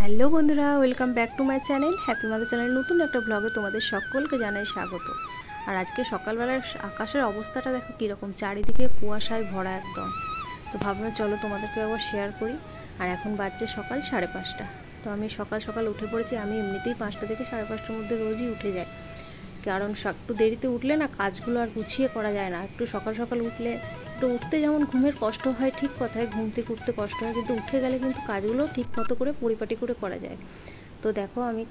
Hello বন্ধুরা, welcome back to my channel happy mother channel. নতুন একটা ব্লগে তোমাদের সকলকে জানাই স্বাগত। আর আজকে সকালবেলার আকাশের অবস্থাটা দেখো কীরকম, চারিদিকে কুয়াশায় ভরা একদম। তো ভাবলাম চলো তোমাদেরকে আবার শেয়ার করি। আর এখন বাজছে সকাল 5:30। তো আমি সকাল সকাল উঠে পড়েছি। আমি এমনিতেই 5টা থেকে 5:30টার মধ্যে রোজই উঠে যাই, কারণ একটু দেরিতে উঠলে না কাজগুলো আর গুছিয়ে করা যায় না। একটু সকাল সকাল উঠলে একটু উঠতে যেমন ঘুমের কষ্ট হয়, ঠিক কথায় ঘুম থেকে উঠতে কষ্ট হয়, কিন্তু উঠে গেলে কিন্তু কাজগুলো ঠিক মতো করে পরিপাটি করে করা যায়। তো দেখো আমি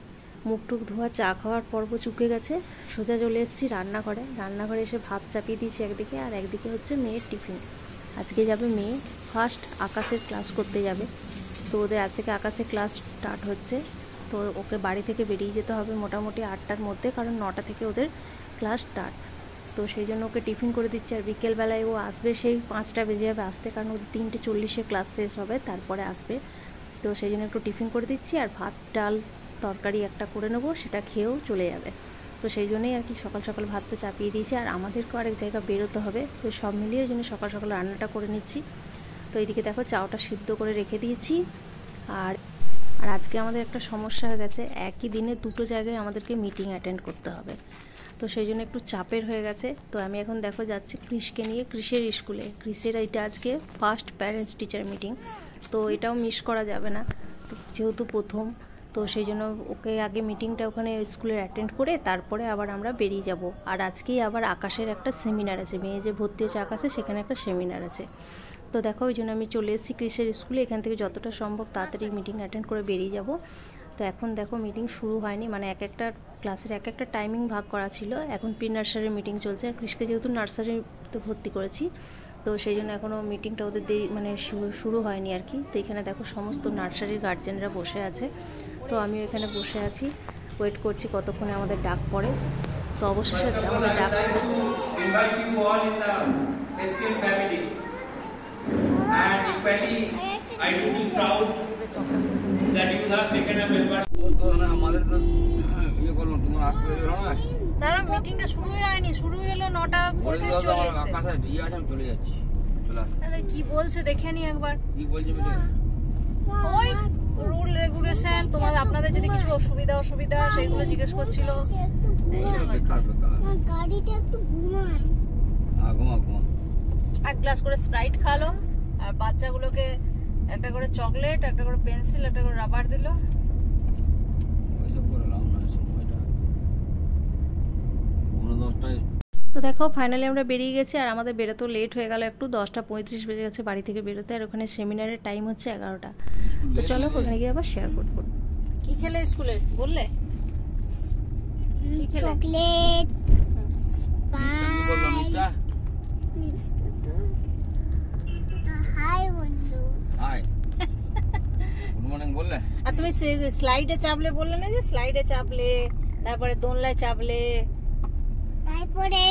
মুখ টুক ধোয়া চা খাওয়ার পর্ব চুকে গেছে, সোজা চলে এসেছি রান্নাঘরে এসে ভাত চাপিয়ে দিয়েছি একদিকে, আর একদিকে হচ্ছে মেয়ের টিফিন। আজকে যাবে মেয়ে ফার্স্ট আকাশের ক্লাস করতে যাবে। তো ওদের আজ থেকে আকাশের ক্লাস স্টার্ট হচ্ছে। তো ওকে বাড়ি থেকে বেরিয়ে যেতে হবে মোটামুটি 8টার মধ্যে, কারণ 9টা থেকে ওদের ক্লাস স্টার্ট। তো সেই জন্য ওকে টিফিন করে দিচ্ছি। আর বিকেলবেলায় ও আসবে, সেই 5টা বেজে যাবে আসতে, কারণ ওদের 3:40 ক্লাস শেষ হবে, তারপরে আসবে। তো সেই জন্য একটু টিফিন করে দিচ্ছি, আর ভাত ডাল তরকারি একটা করে নেবো, সেটা খেয়েও চলে যাবে। তো সেই জন্যই আর কি সকাল সকাল ভাতটা চাপিয়ে দিয়েছি। আর আমাদেরকেও আরেক জায়গা বেরোতে হবে, তো সব মিলিয়ে ওই জন্য সকাল সকাল রান্নাটা করে নিচ্ছি। তো এইদিকে দেখো চাউটা সিদ্ধ করে রেখে দিয়েছি। আর আজকে আমাদের একটা সমস্যা হয়ে গেছে, একই দিনে দুটো জায়গায় আমাদেরকে মিটিং অ্যাটেন্ড করতে হবে। তো সেই জন্য একটু চাপের হয়ে গেছে। তো আমি এখন দেখো যাচ্ছি কৃষকে নিয়ে কৃষের স্কুলে। কৃষের এইটা আজকে ফার্স্ট প্যারেন্টস টিচার মিটিং, তো এটাও মিস করা যাবে না যেহেতু প্রথম। তো সেই জন্য ওকে আগে মিটিংটা ওখানে স্কুলে অ্যাটেন্ড করে তারপরে আবার আমরা বেরিয়ে যাব। আর আজকেই আবার আকাশের একটা সেমিনার আছে, মেয়ে যে ভর্তি হচ্ছে আকাশে, সেখানে একটা সেমিনার আছে। তো দেখো ওই জন্য আমি চলে এসেছি কৃষের স্কুলে। এখান থেকে যতটা সম্ভব তাড়াতাড়ি মিটিং অ্যাটেন্ড করে বেরিয়ে যাব। তো এখন দেখো মিটিং শুরু হয়নি, মানে এক একটা ক্লাসের এক একটা টাইমিং ভাগ করা ছিল। এখন প্রি নার্সারির মিটিং চলছে, আর কৃষকে যেহেতু নার্সারিতে ভর্তি করেছি, তো সেই জন্য এখনও মিটিংটা ওদের মানে শুরু হয়নি আর কি। তো এখানে দেখো সমস্ত নার্সারির গার্জেনরা বসে আছে। তো আমিও এখানে বসে আছি, ওয়েট করছি কতক্ষণে আমাদের ডাক পড়ে। তো অবশেষে আমাদের ডাক and equally I do feel proud that you have taken a membership. আমাদের তো ইয়ে করলো, তোমার আসতে হলো না, তারা মিটিংটা শুরু হয়নি, শুরু হলো 9:35 চলে এসেছে। আকাশে বিয়ে আছে, আমি চলে যাচ্ছি। আরে কি বলছে দেখে নি একবার, কি বলছে মিটিং? ওই রুল রেগুলেশন, তোমাদের আপনাদের যদি কিছু অসুবিধা সেইগুলো জিজ্ঞেস করছিল। গাড়িটা একটু ঘুমায়, ঘুমা এক গ্লাস করে স্প্রাইট খালো, আর বাচ্চাগুলোকে একটা করে চকলেট, একটা করে পেন্সিল, একটা করে রাবার দিল। তো দেখো ফাইনালি আমরা বেরিয়ে গেছি। আর আমাদের বেরোতেও লেট হয়ে গেল একটু, 10:35 বেজে গেছে বাড়ি থেকে বেরোতে। আর ওখানে সেমিনারের টাইম হচ্ছে 11টা। তো চলো ওখানে গিয়ে আবার শেয়ার করবো। কি খেলে স্কুলে বললে? চকলেট, আর তুমি স্লাইডে চাপলে বললে না, যে স্লাইডে চাপলে, তারপরে দোলনায় চাপলে, তারপরে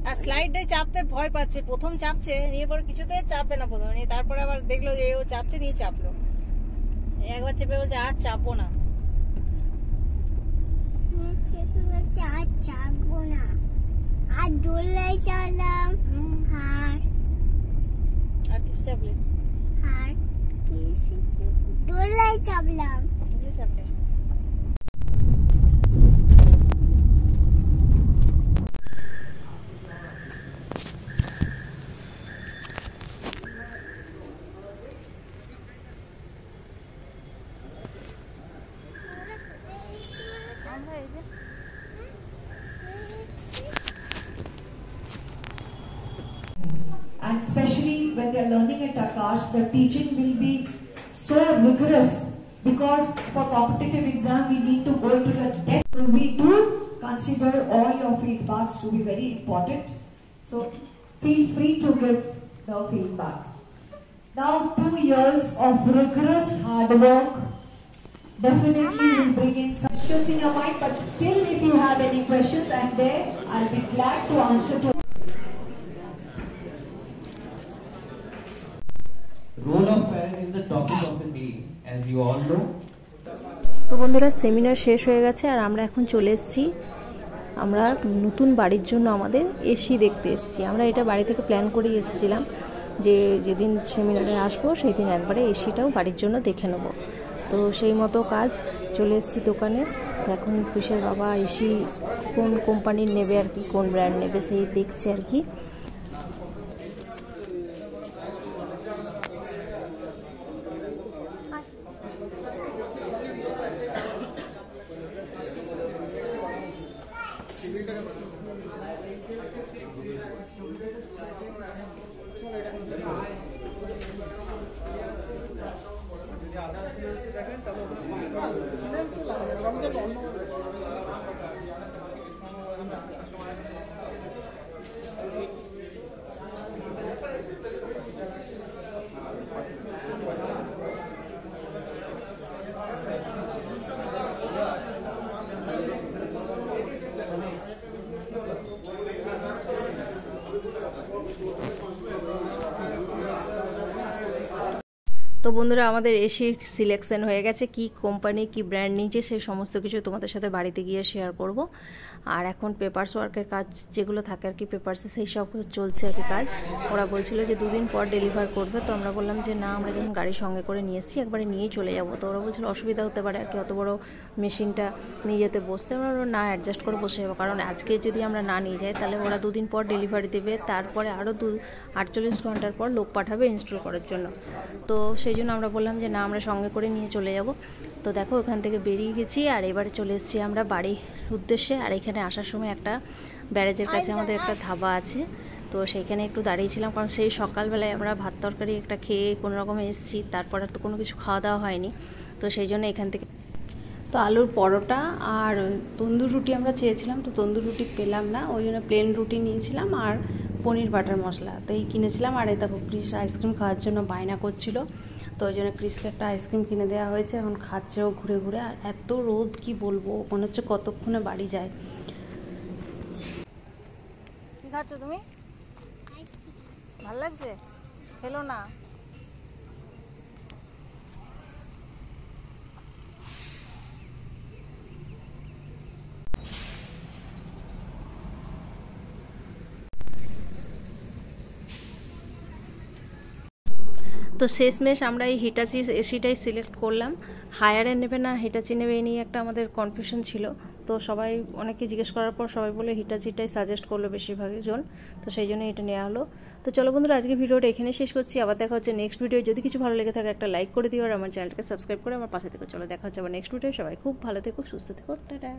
আর স্লাইডে চাপতে ভয় পাচ্ছে, প্রথম চাপছে, নিয়ে পরে কিছুতে চাপবে না প্রথমে, নিয়ে তারপরে আবার দেখলো যে ও চাপছে, নিয়ে চাপলো, একবার চেপে বলছে আর চাপবো না, আর চাপবো না, আর দোলনায় চাপলাম, আর কিছু চাপলে, আর দোলনায় চাপলাম, চাপলে। And especially when they are learning at Akash, the teaching will be so rigorous, because for competitive exam we need to go into the depth. So we do consider all your feedbacks to be very important. So feel free to give the feedback. Now 2 years of rigorous hard work definitely will bring in some questions in your mind, but still if you have any questions, I'm there, I'll be glad to answer to. Role of parent is the topic of the day, as you all know. তো বন্ধুরা seminar শেষ হয়ে গেছে, আর আমরা এখন চলে এসেছি, আমরা নতুন বাড়ির জন্য আমাদের এসি দেখতে এসেছি। আমরা এটা বাড়ি থেকে প্ল্যান করেই এসেছিলাম। যে যেদিন সেমিনারে আসবো সেই দিন একবারে এসিটাও বাড়ির জন্য দেখে নেব। তো সেই মতো কাজ, চলে এসেছি দোকানে। তো এখন কৃষের বাবা এসি কোন কোম্পানির নেবে আর কি, কোন ব্র্যান্ড নেবে সেই দেখছে আর কি। তো বন্ধুরা, আমাদের এসির সিলেকশন হয়ে গেছে, কি কোম্পানি কি ব্র্যান্ড নিয়েছে সেই সমস্ত কিছু তোমাদের সাথে বাড়িতে গিয়ে শেয়ার করব। আর এখন পেপারস ওয়ার্কের কাজ যেগুলো থাকে আর কি, পেপারসে সেই সব চলছে আর কি কাজ। ওরা বলছিল যে 2 দিন পর ডেলিভার করবে, তো আমরা বললাম যে না, আমরা যখন গাড়ি সঙ্গে করে নিয়ে এসেছি একবারে নিয়েই চলে যাব। তো ওরা বলছিল অসুবিধা হতে পারে আর কি, অত বড় মেশিনটা নিয়ে যেতে বসতে। আমরা না, অ্যাডজাস্ট করে বসে যাবো, কারণ আজকে যদি আমরা না নিয়ে যাই তাহলে ওরা 2 দিন পর ডেলিভারি দেবে, তারপরে আরও 48 ঘন্টার পর লোক পাঠাবে ইনস্টল করার জন্য। তো সেই জন্য আমরা বললাম যে না, আমরা সঙ্গে করে নিয়ে চলে যাব। তো দেখো ওখান থেকে বেরিয়ে গেছি, আর এবারে চলে এসেছি আমরা বাড়ির উদ্দেশ্যে। আর এখানে আসার সময় একটা ব্যারেজের কাছে আমাদের একটা ধাবা আছে, তো সেইখানে একটু দাঁড়িয়েছিলাম, কারণ সেই সকালবেলায় আমরা ভাত তরকারি একটা খেয়ে কোনো রকমে এসেছি, তারপর আর তো কোনো কিছু খাওয়া দাওয়া হয়নি। তো সেই জন্য এখান থেকে তো আলুর পরোটা আর তন্দুর রুটি আমরা চেয়েছিলাম, তো তন্দুর রুটি পেলাম না, ওই জন্য প্লেন রুটি নিয়েছিলাম আর পনির বাটার মশলা তো এই কিনেছিলাম। আর এই দেখো ক্রিস আইসক্রিম খাওয়ার জন্য বায়না করছিল, তো ওই জন্য ক্রিসকে একটা আইসক্রিম কিনে দেওয়া হয়েছে, এখন খাচ্ছেও ঘুরে ঘুরে। আর এত রোদ কি বলবো, মনে হচ্ছে কতক্ষণে বাড়ি যায়। কি খাচ্ছ তুমি? ভাল লাগছে? খেলো না। তো শেষমেশ আমরা এই হিটাচি এসিটাই সিলেক্ট করলাম। হায়ারে নেবে না হিটাচি নেবে, এই নিয়ে একটা আমাদের কনফিউশন ছিল। তো সবাই অনেকে জিজ্ঞেস করার পর সবাই বলে হিটাচিটাই সাজেস্ট করলো বেশিরভাগই জন, তো সেই জন্য এটা নেওয়া হলো। তো চলো বন্ধুরা, আজকে ভিডিওটা এখানে শেষ করছি। আবার দেখা হচ্ছে নেক্সট ভিডিও। যদি কিছু ভালো লেগে থাকে একটা লাইক করে দিও, আর আমার চ্যানেলটাকে সাবস্ক্রাইব করে আমার পাশে থেকো। চলো দেখা হচ্ছে আবার নেক্সট ভিডিও। সবাই খুব ভালো থেকো, সুস্থ থেকো, টাটা।